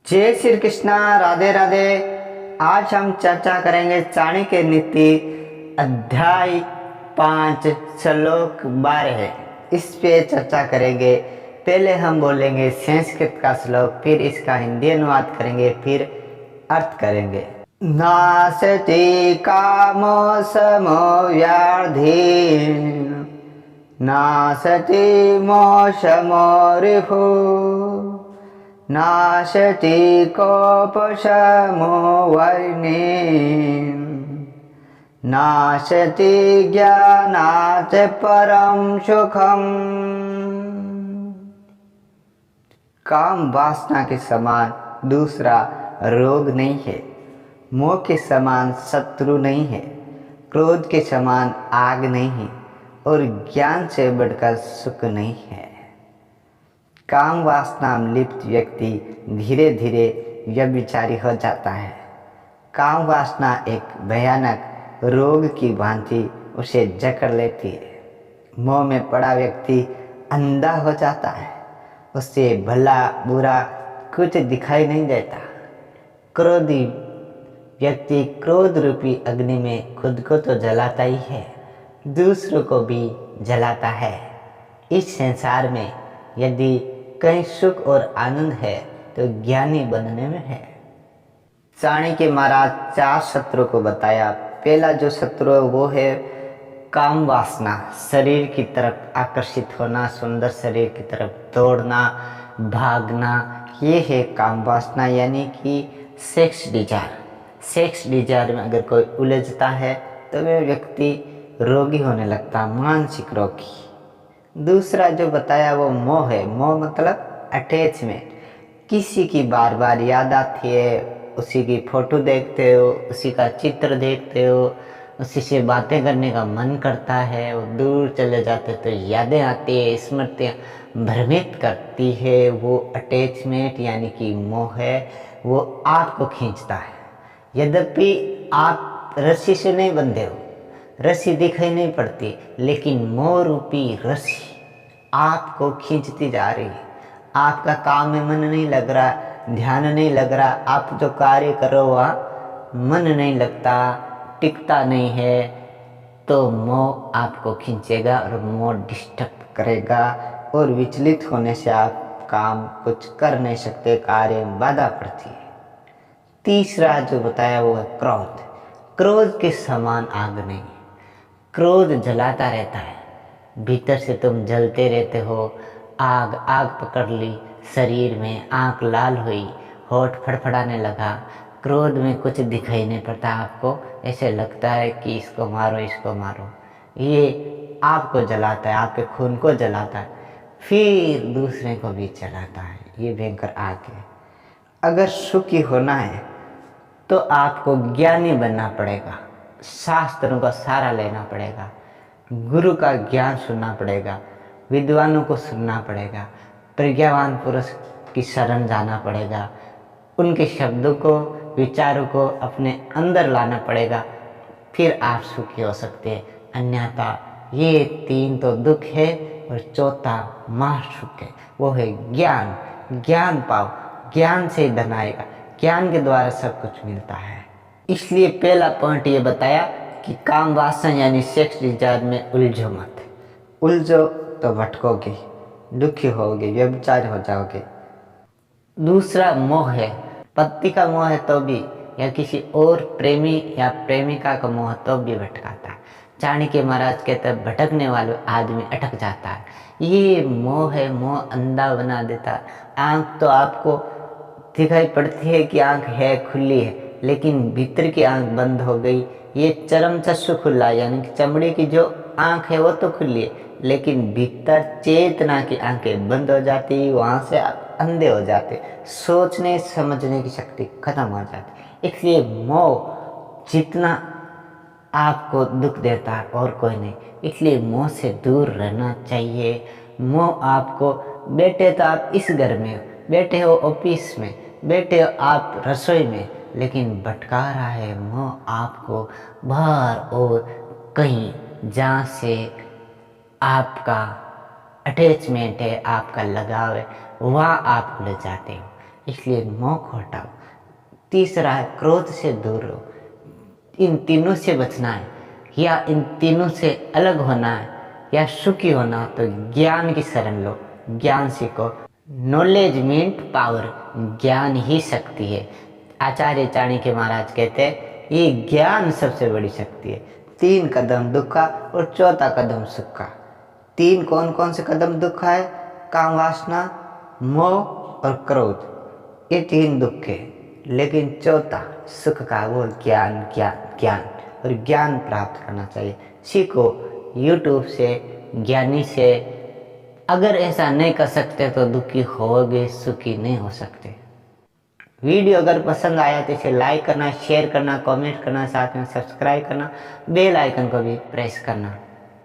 जय श्री कृष्णा, राधे राधे। आज हम चर्चा करेंगे चाणक्य नीति अध्याय 5 श्लोक 12। इस पे चर्चा करेंगे। पहले हम बोलेंगे संस्कृत का श्लोक, फिर इसका हिंदी अनुवाद करेंगे, फिर अर्थ करेंगे। नासति कामो समो व्याधि, नासति मोक्षमो रिभु, नाशति कोपशमो वैने, नाशति ज्ञानात् परम सुखम। काम वासना के समान दूसरा रोग नहीं है, मोह के समान शत्रु नहीं है, क्रोध के समान आग नहीं है और ज्ञान से बढ़कर सुख नहीं है। काम वासना में लिप्त व्यक्ति धीरे धीरे व्यभिचारी हो जाता है। काम वासना एक भयानक रोग की भांति उसे जकड़ लेती है। मोह में पड़ा व्यक्ति अंधा हो जाता है, उससे भला बुरा कुछ दिखाई नहीं देता। क्रोधी व्यक्ति क्रोध रूपी अग्नि में खुद को तो जलाता ही है, दूसरों को भी जलाता है। इस संसार में यदि कहीं सुख और आनंद है तो ज्ञानी बनने में है। चाणक्य महाराज 4 शत्रु को बताया। पहला जो शत्रु है वो है काम वासना, शरीर की तरफ आकर्षित होना, सुंदर शरीर की तरफ दौड़ना, भागना, ये है काम वासना, यानी कि सेक्स डिजायर। सेक्स डिजायर में अगर कोई उलझता है तो वह व्यक्ति रोगी होने लगता, मानसिक रोगी। दूसरा जो बताया वो मोह है। मोह मतलब अटैचमेंट, किसी की बार बार याद आती है, उसी की फोटो देखते हो, उसी का चित्र देखते हो, उसी से बातें करने का मन करता है, वो दूर चले जाते तो यादें आती है, स्मृतियाँ भ्रमित करती है। वो अटैचमेंट यानी कि मोह है, वो आपको खींचता है। यद्यपि आप रस्सी से नहीं बंधे हो, रस्सी दिखाई नहीं पड़ती, लेकिन मोह रूपी रस्सी आपको खींचती जा रही है। आपका काम में मन नहीं लग रहा, ध्यान नहीं लग रहा, आप जो कार्य करो वहाँ मन नहीं लगता, टिकता नहीं है, तो मोह आपको खींचेगा और मोह डिस्टर्ब करेगा और विचलित होने से आप काम कुछ कर नहीं सकते, कार्य में बाधा पड़ती है। तीसरा जो बताया वो है क्रोध। क्रोध के समान आग नहीं, क्रोध जलाता रहता है, भीतर से तुम जलते रहते हो। आग आग पकड़ ली शरीर में, आँख लाल हुई, होठ फड़फड़ाने लगा। क्रोध में कुछ दिखाई नहीं पड़ता आपको, ऐसे लगता है कि इसको मारो इसको मारो। ये आपको जलाता है, आपके खून को जलाता है, फिर दूसरे को भी जलाता है। ये भयंकर आग है। अगर सुखी होना है तो आपको ज्ञानी बनना पड़ेगा, शास्त्रों का सहारा लेना पड़ेगा, गुरु का ज्ञान सुनना पड़ेगा, विद्वानों को सुनना पड़ेगा, प्रज्ञावान पुरुष की शरण जाना पड़ेगा, उनके शब्दों को विचारों को अपने अंदर लाना पड़ेगा, फिर आप सुखी हो सकते हैं। अन्यथा ये 3 तो दुख है और चौथा महासुख है, वो है ज्ञान। ज्ञान पाओ, ज्ञान से धन आएगा, ज्ञान के द्वारा सब कुछ मिलता है। इसलिए पहला पॉइंट ये बताया कि काम वासना यानी सेक्स डिजायर में उलझो मत। उलझो तो भटकोगे, दुखी होगे, व्यभिचारी हो जाओगे। दूसरा मोह है, पति का मोह है तो भी, या किसी और प्रेमी या प्रेमिका का मोह तो भी भटकाता है। चाणक्य महाराज कहते हैं भटकने वाले आदमी अटक जाता है। ये मोह है, मोह अंधा बना देता है। आँख तो आपको दिखाई पड़ती है कि आँख है, खुली है, लेकिन भीतर की आँख बंद हो गई। ये चरम चक्षु खुला, यानी कि चमड़ी की जो आँख है वो तो खुली है, लेकिन भीतर चेतना की आंखें बंद हो जाती, वहाँ से आप अंधे हो जाते, सोचने समझने की शक्ति खत्म हो जाती। इसलिए मोह जितना आपको दुख देता है और कोई नहीं, इसलिए मोह से दूर रहना चाहिए। मोह आपको, बैठे तो आप इस घर में हो, बैठे हो ऑफिस में, बैठे हो आप रसोई में, लेकिन भटका रहा है मोह आपको बाहर और कहीं, जहाँ से आपका अटैचमेंट है, आपका लगाव है, वहाँ आप उलझ जाते हो। इसलिए मोह को हटाओ। तीसरा है क्रोध से दूर रहो। इन तीनों से बचना है या इन तीनों से अलग होना है या सुखी होना, तो ज्ञान की शरण लो, ज्ञान सीखो। नॉलेज मीन्स पावर, ज्ञान ही शक्ति है। आचार्य चाणक्य महाराज कहते हैं ये ज्ञान सबसे बड़ी शक्ति है। 3 कदम दुख का और 4था कदम सुख का। 3 कौन कौन से कदम दुख का है? काम वासना, मोह और क्रोध, ये 3 दुख है। लेकिन 4था सुख का वो ज्ञान ज्ञान ज्ञान, और ज्ञान प्राप्त करना चाहिए। सीखो यूट्यूब से, ज्ञानी से। अगर ऐसा नहीं कर सकते तो दुखी होगे, सुखी नहीं हो सकते। वीडियो अगर पसंद आया तो इसे लाइक करना, शेयर करना, कमेंट करना, साथ में सब्सक्राइब करना, बेल आइकन को भी प्रेस करना।